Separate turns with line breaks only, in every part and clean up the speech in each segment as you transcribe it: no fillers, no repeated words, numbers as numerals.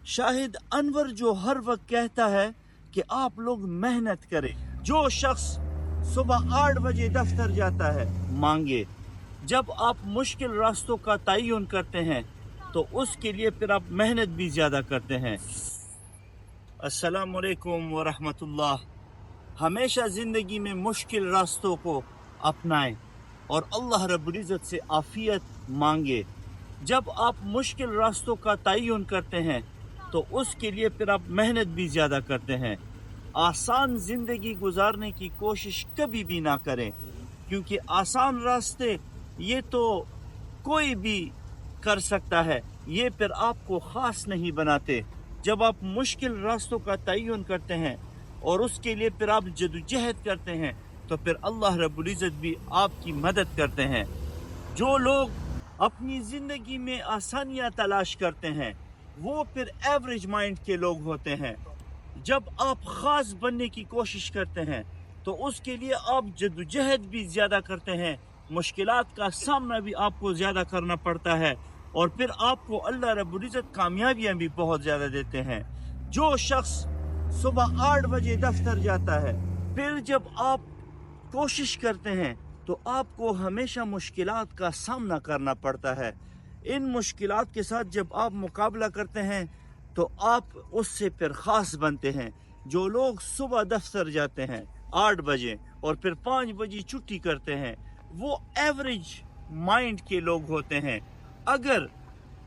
शाहिद अनवर जो हर वक्त कहता है कि आप लोग मेहनत करें। जो शख्स सुबह 8 बजे दफ्तर जाता है, मांगे। जब आप मुश्किल रास्तों का तयन करते हैं तो उसके लिए फिर आप मेहनत भी ज़्यादा करते हैं। अस्सलामु अलैकुम व रहमतुल्लाह। हमेशा ज़िंदगी में मुश्किल रास्तों को अपनाएं और अल्लाह रब्बुल इज़्ज़त से आफ़ियत मांगे। जब आप मुश्किल रास्तों का तयन करते हैं तो उसके लिए फिर आप मेहनत भी ज़्यादा करते हैं। आसान ज़िंदगी गुजारने की कोशिश कभी भी ना करें, क्योंकि आसान रास्ते ये तो कोई भी कर सकता है, ये फिर आपको ख़ास नहीं बनाते। जब आप मुश्किल रास्तों का तयन करते हैं और उसके लिए फिर आप जदोजहद करते हैं तो फिर अल्लाह रब्बुल इज़्ज़त भी आपकी मदद करते हैं। जो लोग अपनी ज़िंदगी में आसानियाँ तलाश करते हैं वो फिर एवरेज माइंड के लोग होते हैं। जब आप ख़ास बनने की कोशिश करते हैं तो उसके लिए आप जदोजहद भी ज़्यादा करते हैं, मुश्किलात का सामना भी आपको ज़्यादा करना पड़ता है और फिर आपको अल्लाह रब्बुल इज़्ज़त कामयाबियाँ भी बहुत ज़्यादा देते हैं। जो शख्स सुबह 8 बजे दफ्तर जाता है, फिर जब आप कोशिश करते हैं तो आपको हमेशा मुश्किलात का सामना करना पड़ता है। इन मुश्किलात के साथ जब आप मुकाबला करते हैं तो आप उससे फिर ख़ास बनते हैं। जो लोग सुबह दफ्तर जाते हैं 8 बजे और फिर 5 बजे छुट्टी करते हैं, वो एवरेज माइंड के लोग होते हैं। अगर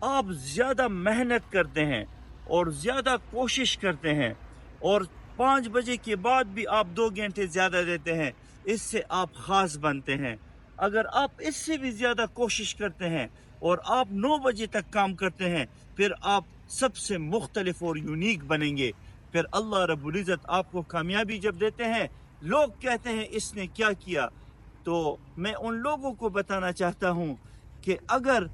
आप ज़्यादा मेहनत करते हैं और ज़्यादा कोशिश करते हैं और 5 बजे के बाद भी आप 2 घंटे ज़्यादा देते हैं, इससे आप ख़ास बनते हैं। अगर आप इससे भी ज़्यादा कोशिश करते हैं और आप 9 बजे तक काम करते हैं, फिर आप सबसे मुख्तलिफ और यूनिक बनेंगे। फिर अल्लाह रब्बुल इज़्ज़त आपको कामयाबी जब देते हैं, लोग कहते हैं इसने क्या किया, तो मैं उन लोगों को बताना चाहता हूँ कि अगर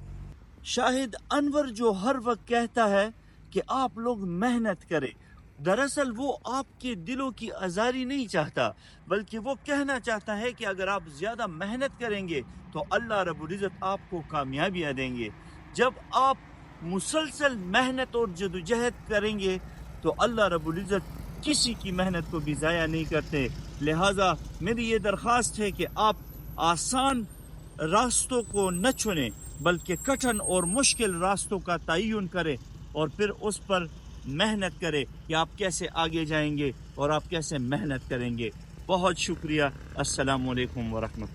शाहिद अनवर जो हर वक्त कहता है कि आप लोग मेहनत करें, दरअसल वो आपके दिलों की आज़ारी नहीं चाहता, बल्कि वो कहना चाहता है कि अगर आप ज़्यादा मेहनत करेंगे तो अल्लाह रब्बुल इज़्ज़त आपको कामयाबियाँ देंगे। जब आप मुसलसल मेहनत और जदोजहद करेंगे तो अल्लाह रब्बुल इज़्ज़त किसी की मेहनत को भी ज़ाया नहीं करते। लिहाजा मेरी ये दरख्वास्त है कि आप आसान रास्तों को न चुनें, बल्कि कठिन और मुश्किल रास्तों का तयन करें और फिर उस पर मेहनत करें कि आप कैसे आगे जाएंगे और आप कैसे मेहनत करेंगे। बहुत शुक्रिया। अस्सलामु अलैकुम व रहमतुल्लाह।